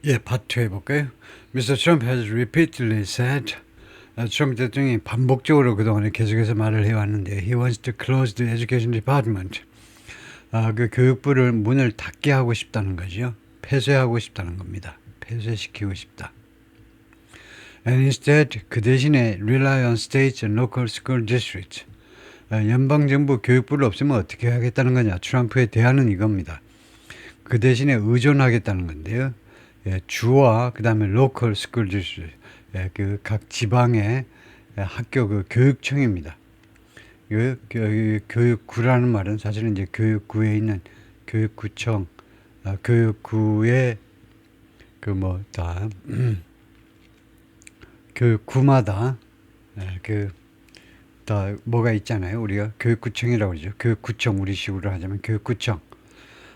예, 파트 해볼까요? Mr. Trump has repeatedly said, 트럼프 대통령이 반복적으로 그동안에 계속해서 말을 해왔는데, he wants to close the education department. 그 교육부를 문을 닫게 하고 싶다는 거죠. 폐쇄하고 싶다는 겁니다. 폐쇄시키고 싶다. And instead, 그 대신에 rely on states and local school districts. 연방정부 교육부를 없으면 어떻게 하겠다는 거냐. 트럼프의 대안은 이겁니다. 그 대신에 의존하겠다는 건데요. 예, 주와 그 다음에 로컬 스쿨 디스트릭트, 그 각 지방의 학교 그 교육청입니다. 교육구라는 말은 사실은 이제 교육구에 있는 교육구청, 교육구의 다 교육구마다 다 뭐가 있잖아요. 우리가 교육구청이라고 그러죠. 교육구청, 우리식으로 하자면 교육구청.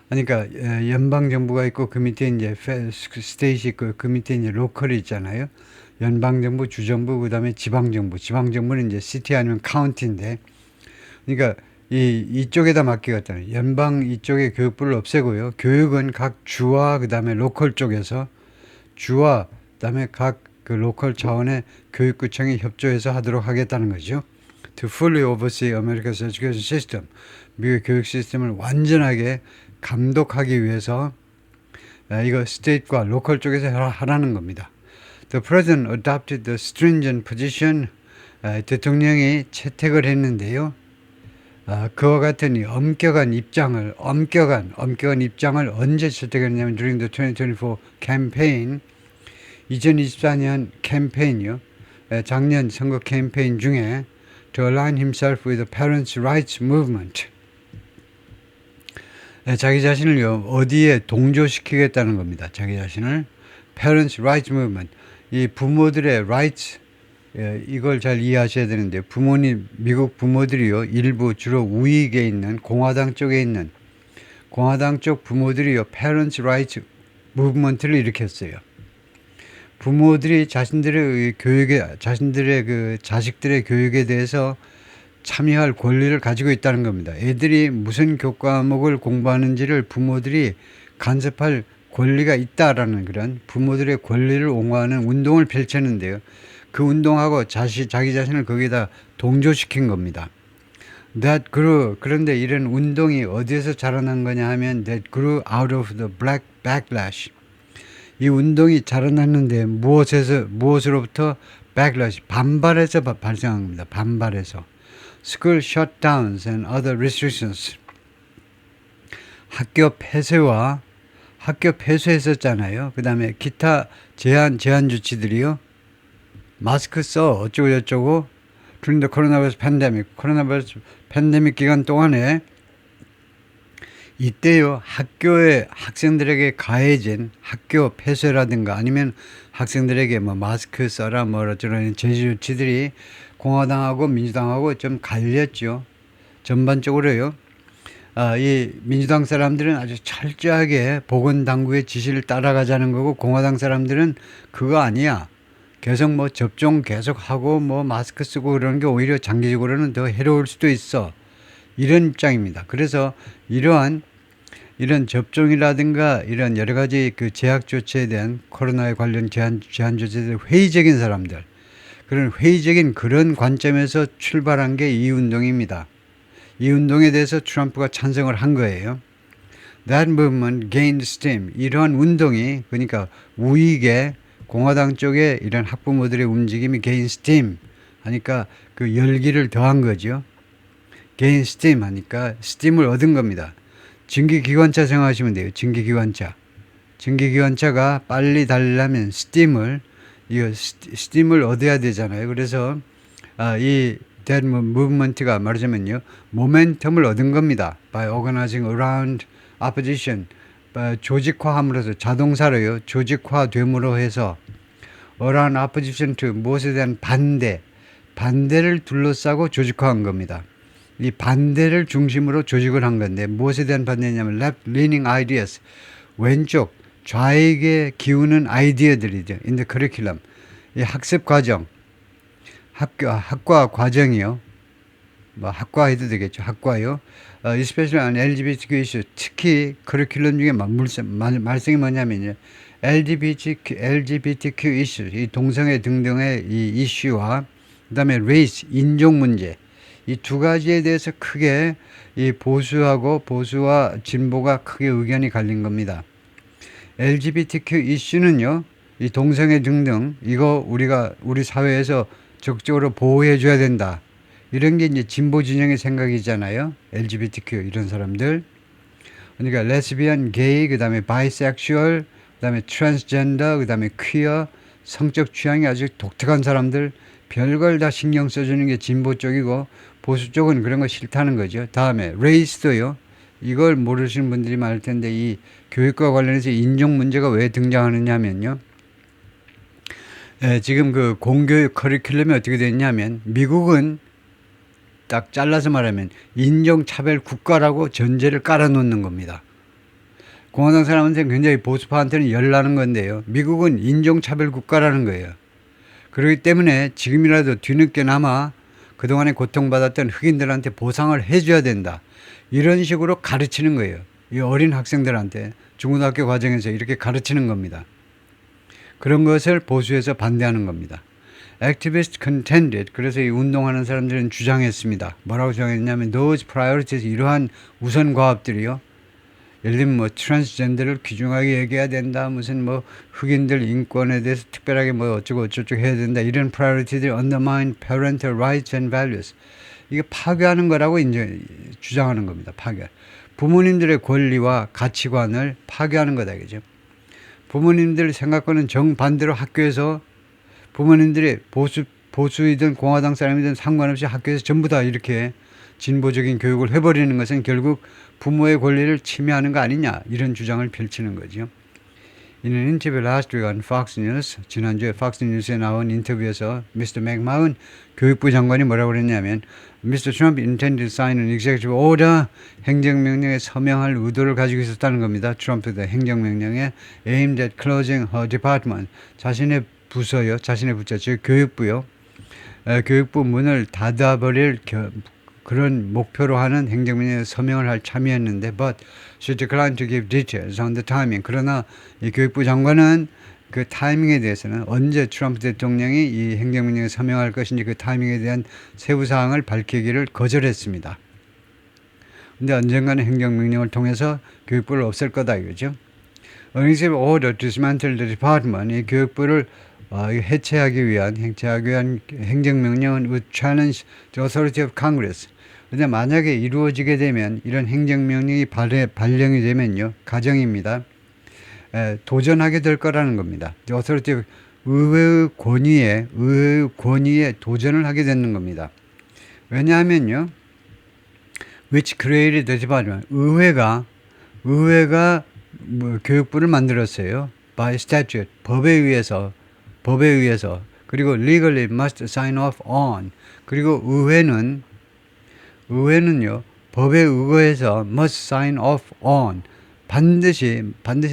그러니까 연방 정부가 있고 그 밑에 이제 스테이트 있고 그 밑에 이제 로컬이 있잖아요. 연방 정부, 주정부, 그다음에 지방 정부. 지방 정부는 이제 시티 아니면 카운티인데, 그러니까 이쪽에다 맡기겠다는, 연방 이쪽에 교육부를 없애고요. 교육은 각 주와 그다음에 로컬 쪽에서, 주와 그다음에 각 그 로컬 차원의 교육구청이 협조해서 하도록 하겠다는 거죠. To fully oversee America's education system. 미국 교육 시스템을 완전하게 감독하기 위해서 이거 스테이트과 로컬 쪽에서 하라는 겁니다. The president adopted the stringent position. 대통령이 채택을 했는데요. 그와 같은 엄격한 입장을 언제 채택했냐면 during the 2024 campaign, 2024년 캠페인이요. 작년 선거 캠페인 중에 to align himself with the parents' rights movement. 자기 자신을요, 어디에 동조시키겠다는 겁니다. 자기 자신을. Parents' Rights Movement. 이 부모들의 rights, 이걸 잘 이해하셔야 되는데, 미국 부모들이요, 일부 주로 우익에 있는, 공화당 쪽에 있는, 공화당 쪽 부모들이요, Parents' Rights Movement를 일으켰어요. 부모들이 자신들의 그 자식들의 교육에 대해서 참여할 권리를 가지고 있다는 겁니다. 애들이 무슨 교과목을 공부하는지를 부모들이 간섭할 권리가 있다라는 그런 부모들의 권리를 옹호하는 운동을 펼쳤는데요. 그 운동하고 자기 자신을 거기다 동조시킨 겁니다. That grew, 그런데 이런 운동이 어디에서 자라난 거냐 하면 that grew out of the black backlash. 이 운동이 자라났는데 무엇으로부터 backlash, 반발에서 발생한 겁니다. 반발에서. School shutdowns and other restrictions. 학교 폐쇄했었잖아요. 그 다음에 기타 제한 조치들이요. 마스크 써 어쩌고 저쩌고. during the coronavirus pandemic. 코로나바이러스 팬데믹 기간 동안에 이때요, 학교에 학생들에게 가해진 학교 폐쇄라든가 아니면 학생들에게 마스크 써라 어쩌라는 제재 조치들이 공화당하고 민주당하고 좀 갈렸죠. 전반적으로요. 이 민주당 사람들은 아주 철저하게 보건당국의 지시를 따라가자는 거고, 공화당 사람들은 그거 아니야. 계속 접종 계속하고 마스크 쓰고 그러는 게 오히려 장기적으로는 더 해로울 수도 있어. 이런 입장입니다. 그래서 이런 접종이라든가 이런 여러 가지 그 제약 조치에 대한 코로나에 관련 제한 조치에 대한 회의적인 사람들, 그런 관점에서 출발한 게 이 운동입니다. 이 운동에 대해서 트럼프가 찬성을 한 거예요. That movement gained steam. 이러한 운동이, 그러니까 우익의 공화당 쪽에 이런 학부모들의 움직임이 gain steam 하니까 그 열기를 더한 거죠. gain steam 하니까 스팀을 얻은 겁니다. 증기기관차 생각하시면 돼요. 증기기관차가 빨리 달리려면 스팀을 얻어야 되잖아요. 그래서 이 that movement가 말하자면요, 모멘텀을 얻은 겁니다. by organizing around opposition. 조직화함으로써, 자동사로요, 조직화됨으로 해서 around opposition to, 무엇에 대한 반대를 둘러싸고 조직화한 겁니다. 이 반대를 중심으로 조직을 한 건데, 무엇에 대한 반대냐면 left-leaning ideas, 왼쪽 좌익에 기우는 아이디어들이죠. in the curriculum. 이 학습 과정, 학과 과정이요. 학과 해도 되겠죠. 학과요. especially on LGBTQ 이슈, 특히 커리큘럼 중에 말씀이 뭐냐면요. LGBTQ 이슈, 이 동성애 등등의 이 이슈와 그다음에 레이스, 인종 문제, 이 두 가지에 대해서 크게 이 보수와 진보가 크게 의견이 갈린 겁니다. LGBTQ 이슈는요, 이 동성애 등등 이거 우리 사회에서 적극적으로 보호해 줘야 된다. 이런 게 이제 진보 진영의 생각이잖아요. LGBTQ 이런 사람들. 그러니까 레스비언, 게이, 그다음에 바이섹슈얼, 그다음에 트랜스젠더, 그다음에 퀴어, 성적 취향이 아주 독특한 사람들, 별걸 다 신경 써주는 게 진보 쪽이고 보수 쪽은 그런 거 싫다는 거죠. 다음에 레이스도요. 이걸 모르시는 분들이 많을 텐데 이 교육과 관련해서 인종 문제가 왜 등장하느냐면요. 지금 그 공교육 커리큘럼이 어떻게 됐냐면 미국은 딱 잘라서 말하면 인종차별 국가라고 전제를 깔아놓는 겁니다. 공화당 사람한테는 굉장히 보수파한테는 열나는 건데요. 미국은 인종차별 국가라는 거예요. 그렇기 때문에 지금이라도 뒤늦게나마 그동안에 고통받았던 흑인들한테 보상을 해줘야 된다. 이런 식으로 가르치는 거예요. 이 어린 학생들한테 중고등학교 과정에서 이렇게 가르치는 겁니다. 그런 것을 보수에서 반대하는 겁니다. Activists contended, 그래서 이 운동하는 사람들은 주장했습니다. 뭐라고 주장했냐면 those priorities, 이러한 우선 과업들이요. 예를 들면 뭐 트랜스젠더를 귀중하게 얘기해야 된다. 무슨 뭐 흑인들 인권에 대해서 특별하게 뭐 어쩌고 해야 된다. 이런 priority들이 undermine parental rights and values. 이게 파괴하는 거라고 이제 주장하는 겁니다. 파괴. 부모님들의 권리와 가치관을 파괴하는 거다. 그죠? 부모님들 생각과는 정반대로 학교에서 부모님들이 보수이든 공화당 사람이든 상관없이 학교에서 전부 다 이렇게 진보적인 교육을 해버리는 것은 결국 부모의 권리를 침해하는 거 아니냐, 이런 주장을 펼치는 거죠. 이는 인터뷰 last week on Fox News, 지난주에 Fox News에 나온 인터뷰에서 Mr. 맥마운 교육부 장관이 뭐라고 그랬냐면 Mr. Trump intended to sign an executive order, 행정명령에 서명할 의도를 가지고 있었다는 겁니다. 트럼프의 행정명령에 aimed at closing her department, 자신의 부서요, 자신의 부처, 즉 교육부요, 교육부 문을 닫아버릴 그런 목표로 하는 행정명령에 서명을 할 참여했는데 but she declined to give details on the timing. 그러나 이 교육부 장관은 그 타이밍에 대해서는 언제 트럼프 대통령이 이 행정명령에 서명할 것인지 그 타이밍에 대한 세부 사항을 밝히기를 거절했습니다. 근데 언젠가는 행정명령을 통해서 교육부를 없앨 거다 이거죠. An executive order to dismantle the department, 이 교육부를 해체하기 위한 행정명령은 would challenge the authority of Congress. 근데 만약에 이루어지게 되면 이런 행정명령이 발령이 되면요, 가정입니다. 도전하게 될 거라는 겁니다. The authority of 의회의 권위에 도전을 하게 되는 겁니다. 왜냐하면요, which created the department, 의회가 뭐 교육부를 만들었어요. by statute, 법에 의해서 그리고 legally must sign off on, 그리고 의회는요 법에 의거해서 must sign off on, 반드시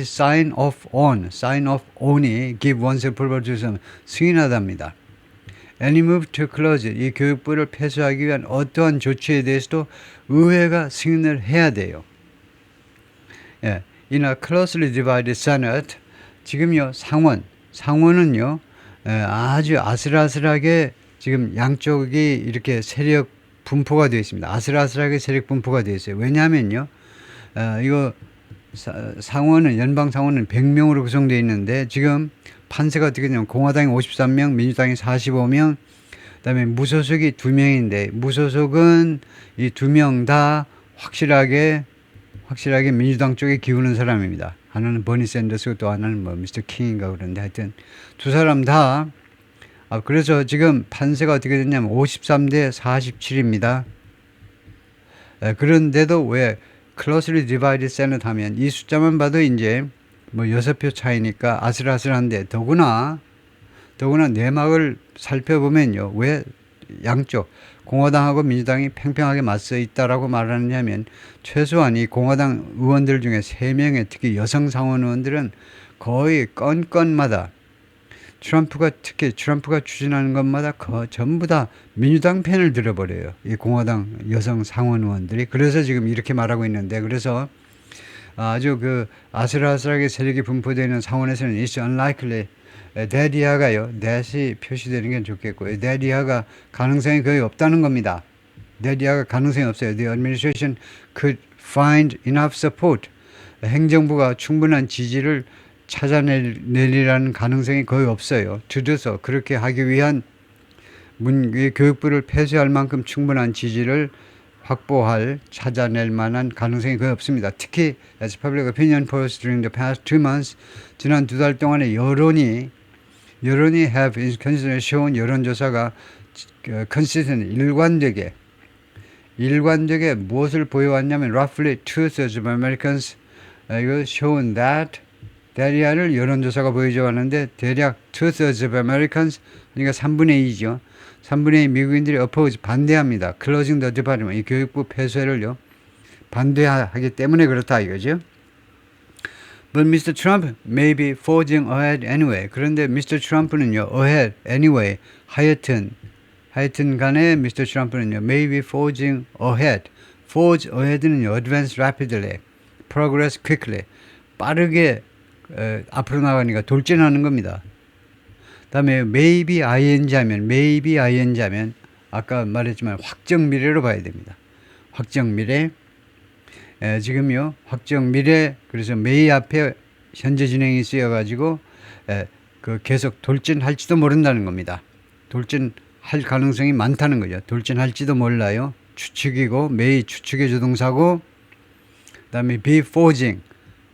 sign off on이 give one's approval to some, 승인하답니다. Any move to close it, 이 교육부를 폐쇄하기 위한 어떠한 조치에 대해서도 의회가 승인을 해야 돼요. 예, in a closely divided Senate, 지금요 상원은요 아주 아슬아슬하게 지금 양쪽이 이렇게 세력 분포가 되어 있습니다. 아슬아슬하게 세력 분포가 되어 있어요. 왜냐하면요, 이거 상원은 연방 상원은 100명으로 구성되어 있는데 지금 판세가 어떻게 되냐면 공화당이 53명, 민주당이 45명, 그다음에 무소속이 2명인데 무소속은 이 2명 다 확실하게 민주당 쪽에 기우는 사람입니다. 하나는 버니 샌더스고 또 하나는 뭐 미스터 킹인가 그런데 하여튼 두 사람 다 그래서 지금 판세가 어떻게 됐냐면 53대 47입니다. 그런데도 왜 closely divided Senate 하면 이 숫자만 봐도 이제 뭐 6표 차이니까 아슬아슬한데 더구나 내막을 살펴보면요, 왜 양쪽 공화당하고 민주당이 팽팽하게 맞서 있다라고 말하느냐면 최소한 이 공화당 의원들 중에 3명의 특히 여성 상원 의원들은 거의 건건마다 특히 트럼프가 추진하는 것마다 전부 다 민주당 편을 들어버려요. 이 공화당 여성 상원 의원들이. 그래서 지금 이렇게 말하고 있는데, 그래서 아주 그 아슬아슬하게 세력이 분포되는 상원에서는 it's unlikely that that이 표시되는 게 좋겠고요. that가 가능성이 거의 없다는 겁니다. that가 가능성이 없어요. The administration could find enough support. 행정부가 충분한 지지를 찾아내리라는 가능성이 거의 없어요. 줄여서 그렇게 하기 위한 교육부를 폐쇄할 만큼 충분한 지지를 찾아낼 만한 가능성이 거의 없습니다. 특히 as public opinion polls during the past 2 months, 지난 2달 동안의 여론이 have consistently shown, 여론조사가 consistent, 일관되게 무엇을 보여왔냐면 roughly 2/3 of Americans 이거 shown that이야를 여론조사가 보여줘 왔는데 대략 2/3 of Americans, 그러니까 3분의 2죠. 3분의 2 미국인들이 반대합니다. Closing the department, 이 교육부 폐쇄를요. 반대하기 때문에 그렇다 이거죠. But Mr. Trump may be forging ahead anyway. 그런데 Mr. Trump는요, ahead anyway. 하여튼 간에 Mr. Trump는요, may be forging ahead. Forge ahead는요, advance rapidly, progress quickly. 빠르게 앞으로 나가니까 돌진하는 겁니다. 다음에 maybe ing 하면 아까 말했지만 확정 미래로 봐야 됩니다. 확정 미래. 지금요, 확정 미래. 그래서 may 앞에 현재 진행이 쓰여가지고 계속 돌진할지도 모른다는 겁니다. 돌진할 가능성이 많다는 거죠. 돌진할지도 몰라요. 추측이고, may 추측의 조동사고, 그다음에 be forging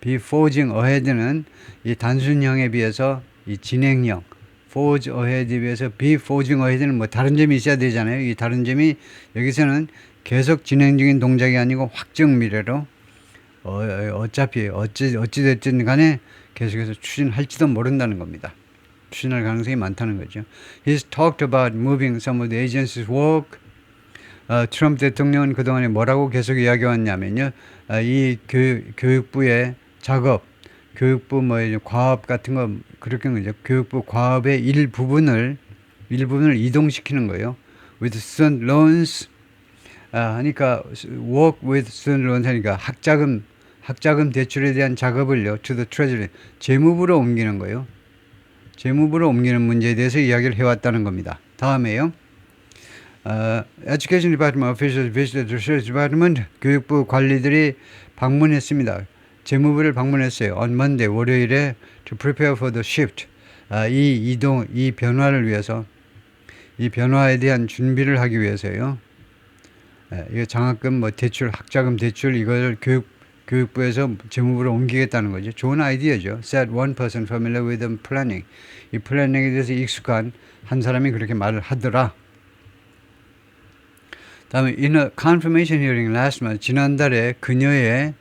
ahead는 이 단순형에 비해서 이 진행형 forge ahead에 비해서 be forging ahead는 뭐 다른 점이 있어야 되잖아요. 이 다른 점이 여기서는 계속 진행 중인 동작이 아니고 확정 미래로 어차피 어찌됐든 간에 계속해서 추진할지도 모른다는 겁니다. 추진할 가능성이 많다는 거죠. He's talked about moving some of the agency's work. 트럼프 대통령은 그동안에 뭐라고 계속 이야기해왔냐면요. 이 교육부의 작업, 교육부 과업 같은 거, 그렇게 거죠. 교육부 과업의 일부분을 이동시키는 거예요. With student loans, 하니까 work with student loans 하니까 학자금 대출에 대한 작업을요, to the treasury, 재무부로 옮기는 거예요. 재무부로 옮기는 문제에 대해서 이야기를 해왔다는 겁니다. 다음에요. Education Department officials visited the Research Department. 교육부 관리들이 방문했습니다. 재무부를 방문했어요. On Monday, 월요일에 to prepare for the shift. 이 변화를 위해서, 이 변화에 대한 준비를 하기 위해서요. 이거 장학금, 대출, 학자금 대출, 이걸 교육부에서 재무부로 옮기겠다는 거죠. 좋은 아이디어죠. Said one person familiar with the planning. 이 플래닝에 대해서 익숙한 한 사람이 그렇게 말을 하더라. 다음에 in a confirmation hearing last month, 지난달에 그녀의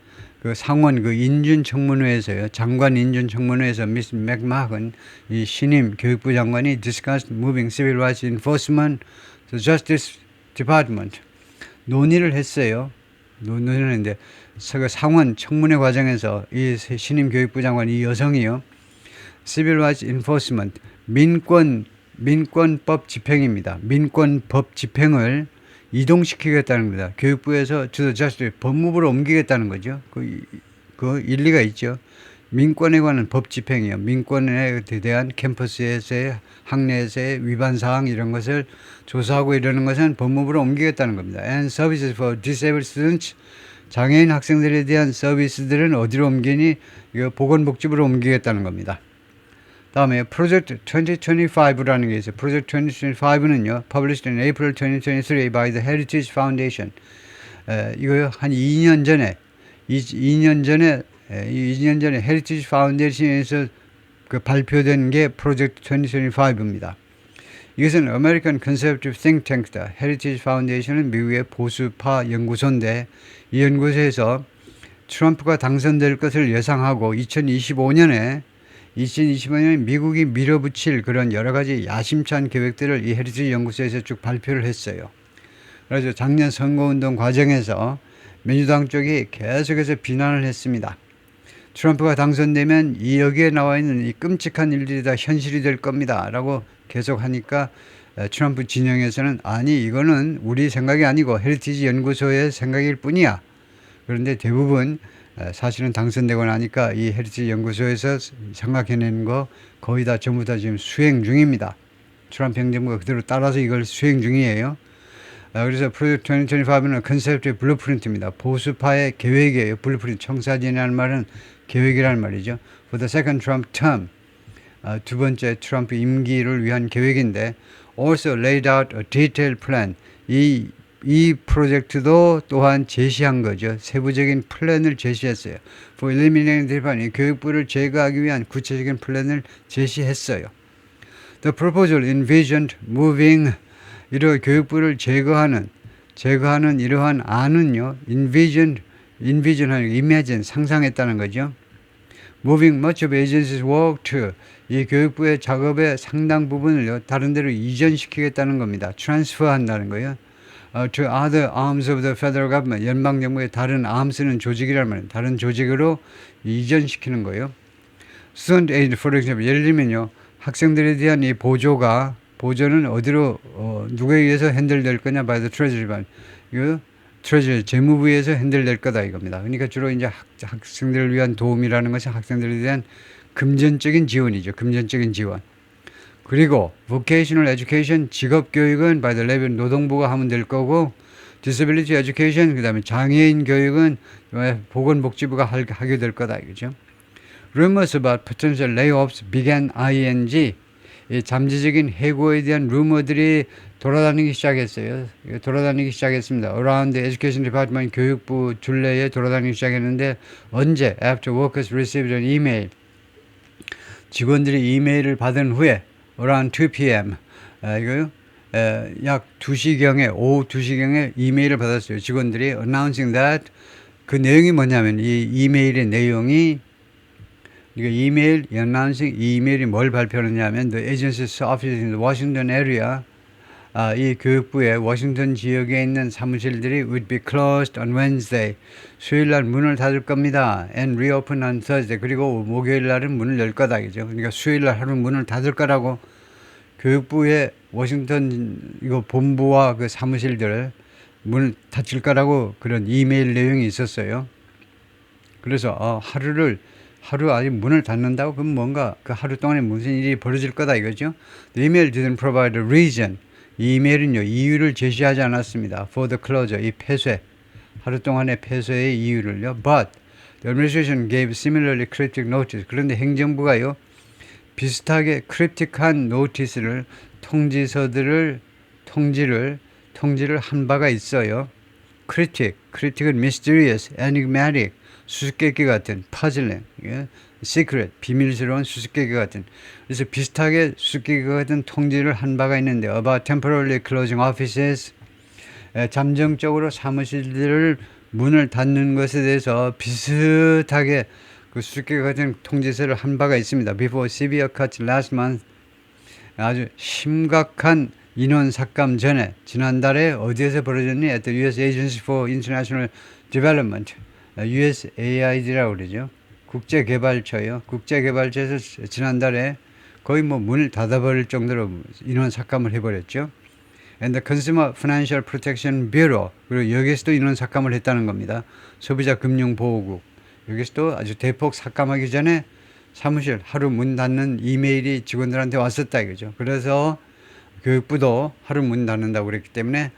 그 상원 인준청문회에서요, 장관 인준청문회에서 미스 맥마건, 이 신임 교육부 장관이 discussed moving civil rights enforcement to Justice Department. 논의를 했어요. 논의를 했는데 상원 청문회 과정에서 이 신임 교육부 장관, 이 여성이요, civil rights enforcement, 민권법 집행입니다. 민권법 집행을 이동시키겠다는 겁니다. 교육부에서 to the justice, 법무부로 옮기겠다는 거죠. 그 일리가 있죠. 민권에 관한 법 집행이요. 민권에 대한 캠퍼스에서의, 학내에서의 위반 사항 이런 것을 조사하고 이러는 것은 법무부로 옮기겠다는 겁니다. And services for disabled students, 장애인 학생들에 대한 서비스들은 어디로 옮기니? 이거 보건복지부로 옮기겠다는 겁니다. 다음에 Project 2025라는 게 있어요. Project 2025는요, published in April 2023 by the Heritage Foundation. 이거 한 2년 전에 Heritage Foundation에서 발표된 게 Project 2025입니다. 이것은 American Conservative Think Tank다. Heritage Foundation은 미국의 보수파 연구소인데, 이 연구소에서 트럼프가 당선될 것을 예상하고 2025년에 미국이 밀어붙일 그런 여러 가지 야심찬 계획들을 이 헤리티지 연구소에서 쭉 발표를 했어요. 그래서 작년 선거운동 과정에서 민주당 쪽이 계속해서 비난을 했습니다. 트럼프가 당선되면 이 여기에 나와 있는 이 끔찍한 일들이 다 현실이 될 겁니다. 라고 계속 하니까 트럼프 진영에서는 아니 이거는 우리 생각이 아니고 헤리티지 연구소의 생각일 뿐이야. 그런데 대부분 사실은 당선되고 나니까 이 헤리티지 연구소에서 생각해낸 거 거의 다 전부 다 지금 수행 중입니다. 트럼프 행정부가 그대로 따라서 이걸 수행 중이에요. 그래서 프로젝트 2025는 컨셉트의 블루프린트입니다. 보수파의 계획이에요. 블루프린트, 청사진이라는 말은 계획이라는 말이죠. For the second Trump term, 두 번째 트럼프 임기를 위한 계획인데 also laid out a detailed plan. 이 프로젝트도 또한 제시한 거죠. 세부적인 플랜을 제시했어요. For eliminating the department, 교육부를 제거하기 위한 구체적인 플랜을 제시했어요. The proposal envisioned moving 이런 교육부를 제거하는 이러한 안은요, envision하는 imagine 상상했다는 거죠. Moving much of agency's work to 이 교육부의 작업의 상당 부분을요 다른 데로 이전시키겠다는 겁니다. transfer한다는 거예요. To other arms of the federal government 연방 정부의 다른 arms는 조직이란 말이에요. 다른 조직으로 이전시키는 거예요. Student aid, for example, 예를 들면요 학생들에 대한 이 보조는 어디로 누구에 의해서 핸들될 거냐? by the treasury. 이거 트레저리 재무부에서 핸들될 거다 이겁니다. 그러니까 주로 이제 학생들을 위한 도움이라는 것은 학생들에 대한 금전적인 지원이죠. 금전적인 지원. 그리고 vocational education 직업 교육은 by the labor 노동부가 하면 될 거고 disability education 그다음에 장애인 교육은 보건복지부가 하게 될 거다 이거죠. Rumors about potential layoffs began ing 이 잠재적인 해고에 대한 루머들이 돌아다니기 시작했어요. 돌아다니기 시작했습니다. Around the Education Department 교육부 둘레에 돌아다니기 시작했는데 언제? After workers received an email. 직원들이 이메일을 받은 후에 around 2 p.m. 이거요. 약 2시경에 오후 2시경에 이메일을 받았어요. 직원들이 announcing that 그 내용이 뭐냐면 이 이메일의 내용이 그러니까 이 이메일이 뭘 발표하느냐면 the agency's office in the Washington area 이 교육부의 워싱턴 지역에 있는 사무실들이 would be closed on Wednesday. 수요일 날 문을 닫을 겁니다. And reopen on Thursday. 그리고 목요일 날은 문을 열 거다. 그죠? 그러니까 수요일 날 하루 문을 닫을 거라고 교육부의 워싱턴 이거 본부와 그 사무실들 문을 닫힐 거라고 그런 이메일 내용이 있었어요. 그래서 하루 아직 문을 닫는다고 그럼 뭔가 그 하루 동안에 무슨 일이 벌어질 거다 이거죠. The email didn't provide a reason. 이 이메일은요 이유를 제시하지 않았습니다. For the closure 이 폐쇄 하루 동안의 폐쇄의 이유를요. But the administration gave similarly cryptic notice. 그런데 행정부가요 비슷하게 크립틱한 노티스를 통지를 한 바가 있어요. critic은 mysterious, enigmatic 수수께끼 같은 puzzling, secret 비밀스러운 수수께끼 같은 그래서 비슷하게 수수께끼 같은 통지를 한 바가 있는데 about temporarily closing offices 잠정적으로 사무실들을 문을 닫는 것에 대해서 비슷하게 그 수수께끼 같은 통지서를 한 바가 있습니다. Before severe cuts last month 아주 심각한 인원 삭감 전에 지난달에 어디에서 벌어졌니? At the U.S. Agency for International Development USAID라고 그러죠. 국제개발처요. 국제개발처에서 지난달에 거의 뭐 문을 닫아버릴 정도로 인원 삭감을 해버렸죠. And the Consumer Financial Protection Bureau 그리고 여기에서도 인원 삭감을 했다는 겁니다. 소비자금융보호국 여기서도 아주 대폭 삭감하기 전에 사무실 하루 문 닫는 이메일이 직원들한테 왔었다 이거죠. 그래서 교육부도 하루 문 닫는다고 그랬기 때문에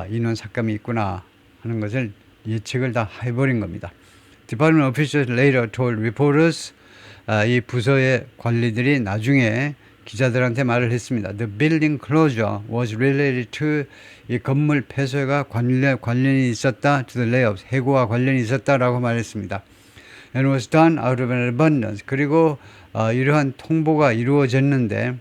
인원 삭감이 있구나 하는 것을 예측을 다 해버린 겁니다. Department officials later told reporters 이 부서의 관리들이 나중에 기자들한테 말을 했습니다. The building closure was related to 이 건물 폐쇄가 관련이 있었다. To the layoffs 해고와 관련이 있었다라고 말했습니다. And was done out of an abundance. 그리고 이러한 통보가 이루어졌는데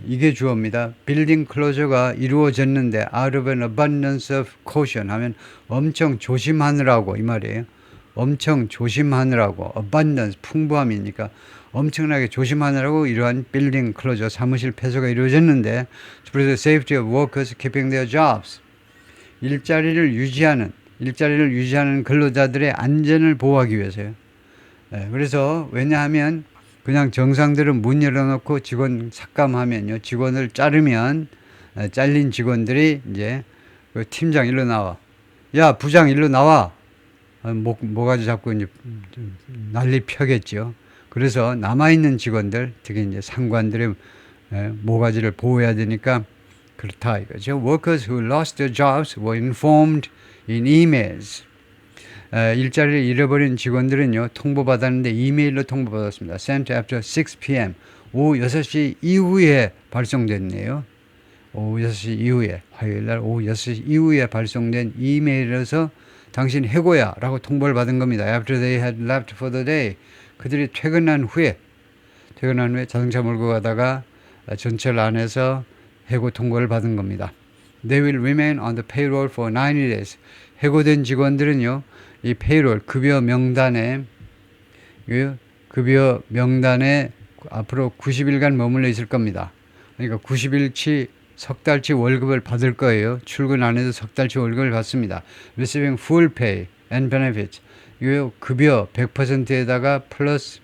이게 주어입니다. 빌딩 클로저가 이루어졌는데 out of an abundance of caution 하면 엄청 조심하느라고 이 말이에요. 엄청 조심하느라고 abundance 풍부함이니까 엄청나게 조심하느라고 이러한 빌딩 클로저 사무실 폐쇄가 이루어졌는데 to protect the safety of workers keeping their jobs 일자리를 유지하는 일자리를 유지하는 근로자들의 안전을 보호하기 위해서요. 그래서 왜냐하면 그냥 정상들은 문 열어놓고 직원 삭감하면요, 직원을 자르면 잘린 직원들이 이제 그 팀장 일로 나와, 야 부장 일로 나와, 뭐가지 잡고 이제 난리 펴겠죠. 그래서 남아있는 직원들, 특히 이제 상관들의 모가지를 보호해야 되니까 그렇다 이거죠. Workers who lost their jobs were informed in emails. 일자리를 잃어버린 직원들은요, 통보받았는데 이메일로 통보받았습니다. Sent after 6 p.m. 오후 6시 이후에 발송됐네요. 오후 6시 이후에, 화요일날 오후 6시 이후에 발송된 이메일에서 당신 해고야 라고 통보를 받은 겁니다. After they had left for the day. 그들이 퇴근한 후에 자동차 몰고 가다가 전철 안에서 해고 통보를 받은 겁니다. They will remain on the payroll for 90 days. 해고된 직원들은요, 이 페이롤 급여 명단에 앞으로 90일간 머물러 있을 겁니다. 그러니까 90일치 석 달치 월급을 받을 거예요. 출근 안 해도 석 달치 월급을 받습니다. Receiving full pay and benefits. 이 급여 100%에다가 플러스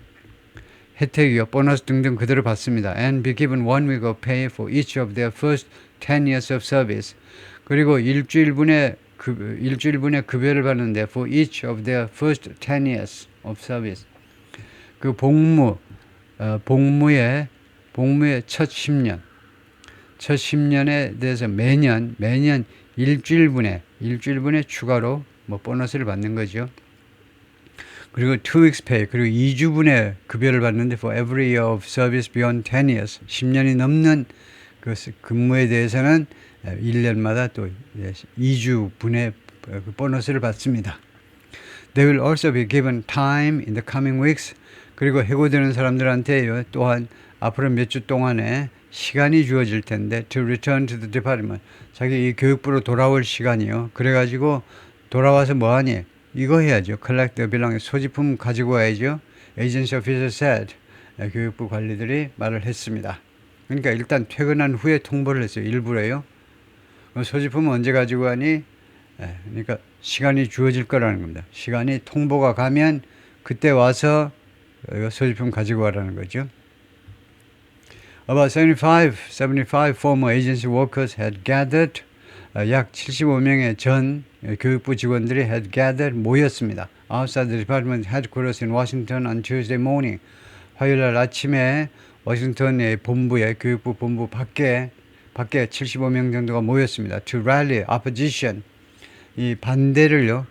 혜택이요, 보너스 등등 그대로 받습니다. And be given 1 week of pay for each of their first 10 years of service. 그리고 일주일분의 급여를 받는데 for each of their first 10 years of service. 그 복무의 첫 10년에 대해서 매년 일주일분의 추가로 뭐 보너스를 받는 거죠. 그리고 2 weeks pay, 그리고 2주분의 급여를 받는데 for every year of service beyond 10 years, 10년이 넘는 그 근무에 대해서는 1년마다 또 2주분의 보너스를 받습니다. They will also be given time in the coming weeks. 그리고 해고되는 사람들한테 또한 앞으로 몇 주 동안에 시간이 주어질 텐데 to return to the department. 자기 이 교육부로 돌아올 시간이요. 그래가지고 돌아와서 뭐하니? 이거 해야죠. Collect the belongings. 소지품 가지고 와야죠. Agency officer said. 교육부 관리들이 말을 했습니다. 그러니까 일단 퇴근한 후에 통보를 했어요. 일부러요. 소지품은 언제 가지고 가니? 그러니까 시간이 주어질 거라는 겁니다. 시간이 통보가 가면 그때 와서 소지품 가지고 와라는 거죠. About 75 former agency workers had gathered. 약 75명의 전 교육부 직원들이 had gathered, 모였습니다. Outside the department headquarters in Washington on Tuesday morning. 화요일 날 아침에 워싱턴의 교육부 본부 밖에 75명 정도가 모였습니다. To rally opposition. 이 반대를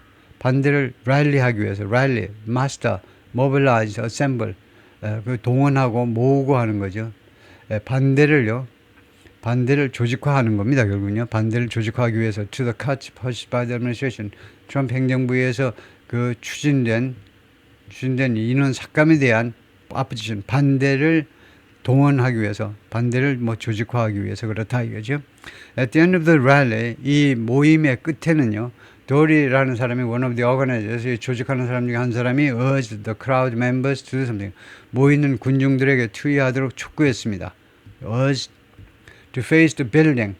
rally하기 위해서, rally, muster, mobilize, assemble. 그 동원하고 모으고 하는 거죠. 반대를 조직화하는 겁니다. 결국은요. 반대를 조직화하기 위해서 to the cuts pushed by the administration. 트럼프 행정부에서 그 추진된 인원 삭감에 대한 opposition, 반대를 동원하기 위해서, 반대를 조직화하기 위해서 그렇다 이거죠. At the end of the rally, 이 모임의 끝에는요, 도리라는 사람이 one of the organizers, 조직하는 사람 중에 한 사람이 urged the crowd members to do something. 모이는 군중들에게 투의하도록 촉구했습니다. urged to face the building.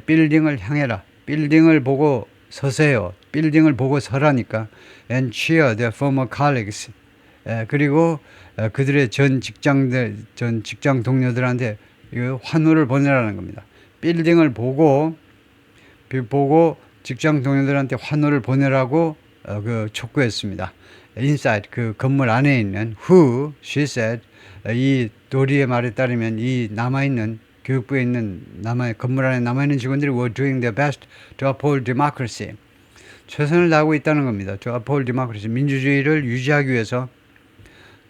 빌딩을 향해라. 빌딩을 보고 서세요. 빌딩을 보고 서라니까. And cheer their former colleagues. 그리고 그들의 전 직장 동료들한테 환호를 보내라는 겁니다. 빌딩을 보고 직장 동료들한테 환호를 보내라고 촉구했습니다. Inside, 그 건물 안에 있는 who, she said, 이 도리의 말에 따르면 이 교육부에 있는 건물 안에 남아있는 직원들이 were doing their best to uphold democracy. 최선을 다하고 있다는 겁니다. To uphold democracy. 민주주의를 유지하기 위해서,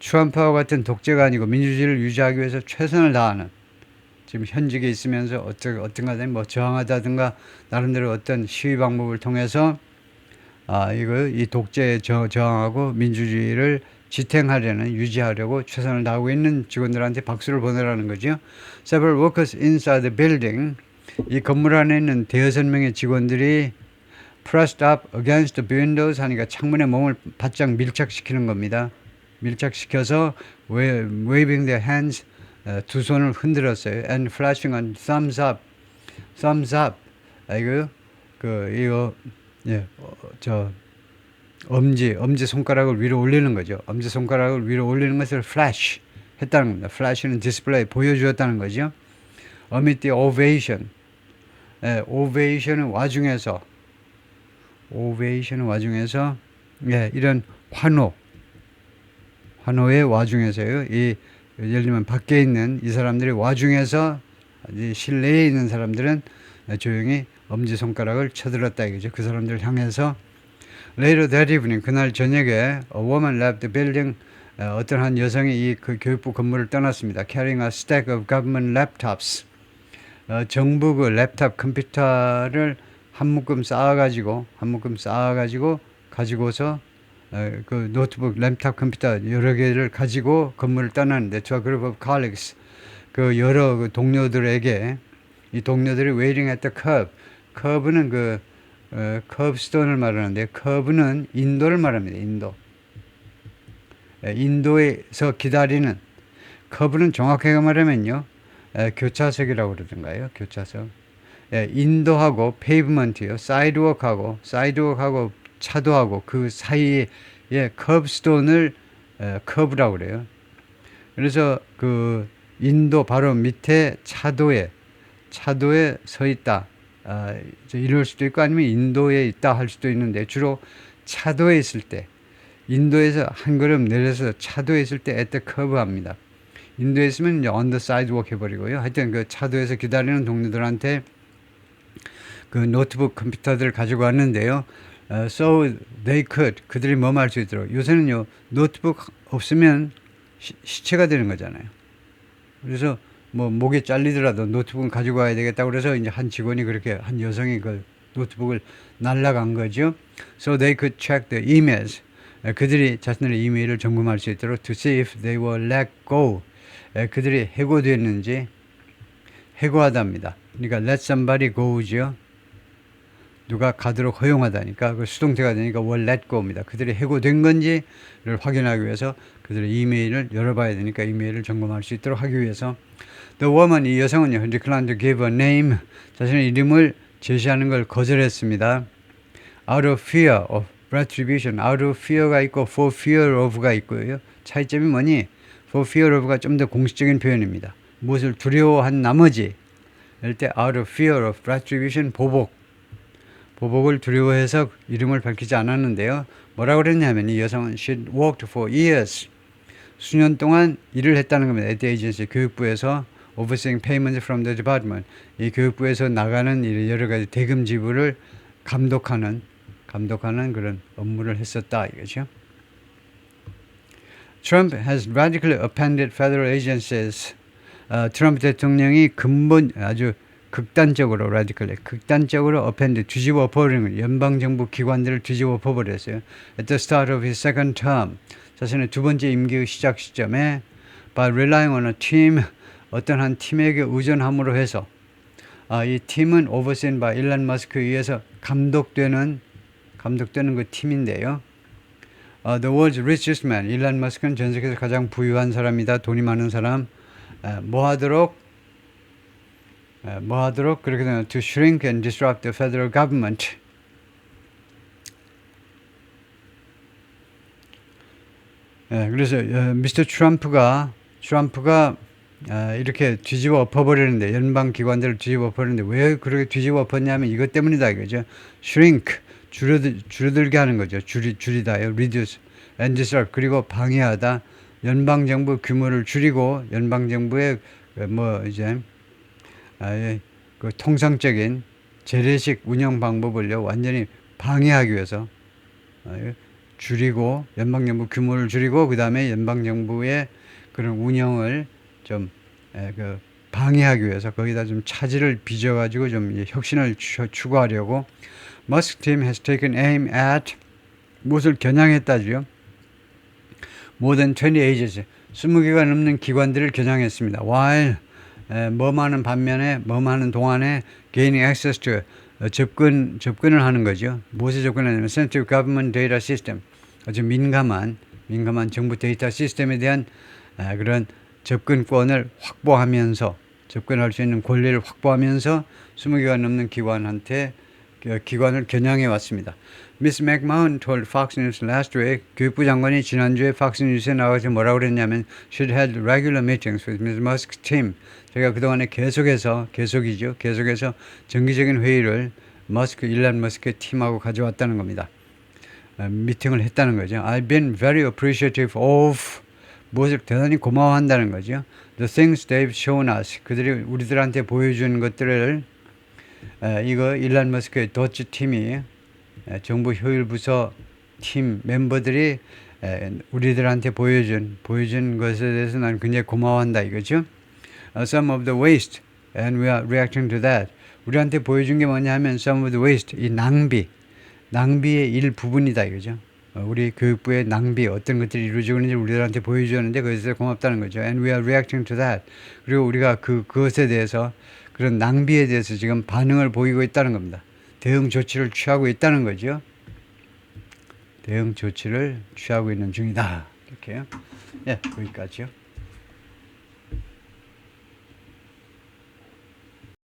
트럼프와 같은 독재가 아니고 민주주의를 유지하기 위해서 최선을 다하는, 지금 현직에 있으면서 어떤가 저항하다든가 나름대로 어떤 시위 방법을 통해서 이 독재에 저항하고 민주주의를 지탱하려는, 유지하려고 최선을 다하고 있는 직원들한테 박수를 보내라는 거죠. Several workers inside the building. 이 건물 안에 있는 대여섯 명의 직원들이 pressed up against the windows 하니까 창문에 몸을 바짝 밀착시키는 겁니다. 밀착시켜서 waving their hands, 두 손을 흔들었어요. And flashing on thumbs up. 예, 엄지 손가락을 위로 올리는 거죠. 엄지 손가락을 위로 올리는 것을 flash 했다는 겁니다. flash는 디스플레이 보여주었다는 거죠. amid the ovation, 예, ovation은 와중에서, 예, 이런 환호의 와중에서요. 예를 들면 밖에 있는 이 사람들이 와중에서 실내에 있는 사람들은 조용히 엄지손가락을 쳐들었다 이거죠. 그 사람들을 향해서 later that evening, 그날 저녁에 a woman left the building, 어떤 한 여성이 그 교육부 건물을 떠났습니다. carrying a stack of government laptops, 정부 그 랩탑 컴퓨터를 한 묶음 쌓아가지고 가지고서 그 노트북 랩탑 컴퓨터 여러 개를 가지고 건물을 떠나는데 to a group of colleagues, 그 여러 그 동료들에게, 이 동료들이 waiting at the curb, 커브는 커브스톤을 말하는데 커브는 인도를 말합니다. 인도에서 기다리는, 커브는 정확하게 말하면요, 교차석이라고 그러던가요? 교차석. 인도하고 페이브먼트요. 사이드워크하고 차도하고 그 사이에 커브스톤을 커브라고 그래요. 그래서 그 인도 바로 밑에 차도에 서 있다. 이럴 수도 있고 아니면 인도에 있다 할 수도 있는데 주로 차도에 있을 때, 인도에서 한 걸음 내려서 차도에 있을 때 at the curve 합니다. 인도에 있으면 이제 on the sidewalk 해버리고요. 하여튼 그 차도에서 기다리는 동료들한테 그 노트북 컴퓨터들을 가지고 왔는데요. So they could, 그들이 할 수 있도록. 요새는요, 노트북 없으면 시체가 되는 거잖아요. 그래서 뭐 목에 잘리더라도 노트북은 가지고 와야 되겠다 그래서 이제 한 직원이 그렇게, 한 여성이 그 노트북을 날라간 거죠. So they could check the emails. 그들이 자신들의 이메일을 점검할 수 있도록 to see if they were let go. 그들이 해고됐는지, 해고하답니다. 그러니까 let somebody go죠. 누가 가도록 허용하다니까, 그 수동태가 되니까 were let go입니다. 그들이 해고된 건지를 확인하기 위해서 그들의 이메일을 열어봐야 되니까 이메일을 점검할 수 있도록 하기 위해서 the woman, 이 여성은요, declined to give a name, 자신의 이름을 제시하는 걸 거절했습니다. out of fear of retribution, out of fear가 있고 for fear of가 있고요. 차이점이 뭐니? for fear of가 좀 더 공식적인 표현입니다. 무엇을 두려워한 나머지, 이럴 때 out of fear of retribution, 보복을 두려워해서 이름을 밝히지 않았는데요. 뭐라고 그랬냐면 이 여성은 she worked for years, 수년 동안 일을 했다는 겁니다. at the agency, 교육부에서 overseeing payments from the department, 이 교육부에서 나가는 여러 가지 대금 지불을 감독하는 그런 업무를 했었다 이거죠. Trump has radically upended federal agencies. 트럼프 대통령이 아주 극단적으로 upend, 뒤집어 엎어버리는 거예요. 연방정부 기관들을 뒤집어 엎어버렸어요. At the start of his second term, 자신의 두 번째 임기의 시작 시점에 by relying on a team, 어떤 한 팀에게 의존함으로 해서, 이 팀은 overseen by 일론 머스크에 의해서 감독되는 그 팀인데요. The world's richest man, 일론 머스크는 전 세계에서 가장 부유한 사람이다. 돈이 많은 사람. 뭐 하도록 그렇게 되면 to shrink and disrupt the federal government. 그래서 미스터 트럼프가 이렇게 뒤집어 엎어버리는데, 연방 기관들을 뒤집어 엎어버리는데 왜 그렇게 뒤집어 엎었냐면 이것 때문이다 이거죠. shrink, 줄어들게 하는 거죠. 줄이다요. reduce and disrupt, 그리고 방해하다. 연방 정부 규모를 줄이고 연방 정부의 그 통상적인 재래식 운영 방법을요 완전히 방해하기 위해서 줄이고, 연방 정부 규모를 줄이고, 그 다음에 연방 정부의 그런 운영을 좀 방해하기 위해서 거기다 좀 차질을 빚어가지고 좀 혁신을 추구하려고 Musk team has taken aim at, 무엇을 겨냥했다지요? More than 20 agencies, 20개가 넘는 기관들을 겨냥했습니다. While 머무하는 동안에 gaining access to, 접근을 하는 거죠. 무엇에 접근하냐면 sensitive government data system, 아주 민감한 정부 데이터 시스템에 대한 그런 접근권을 확보하면서, 접근할 수 있는 권리를 확보하면서 20개가 넘는 기관한테 기관을 겨냥해 왔습니다. Miss McMahon told Fox News last week, 교육부 장관이 지난주에 Fox News에 나와서 뭐라고 그랬냐면 should have regular meetings with Ms. Musk's team. 제가 그동안에 계속해서 정기적인 회의를 일론 머스크의 팀하고 가져왔다는 겁니다. 미팅을 했다는 거죠. I've been very appreciative of 무엇을 대단히 고마워한다는 거죠. The things they've shown us. 그들이 우리들한테 보여준 것들을 이거 일론 머스크의 더치 팀이 정부 효율부서 팀 멤버들이 우리들한테 보여준 것에 대해서 나는 굉장히 고마워한다 이거죠. Some of the waste and we are reacting to that. 우리한테 보여준 게 뭐냐 하면 some of the waste, 이 낭비의 일부분이다 이거죠. 우리 교육부의 낭비 어떤 것들이 이루어지고 있는지 우리들한테 보여주었는데 그것에 고맙다는 거죠. And we are reacting to that. 그리고 우리가 그것에 대해서 그런 낭비에 대해서 지금 반응을 보이고 있다는 겁니다. 대응 조치를 취하고 있다는 거죠. 대응 조치를 취하고 있는 중이다. 이렇게요. 예, 거기까지요.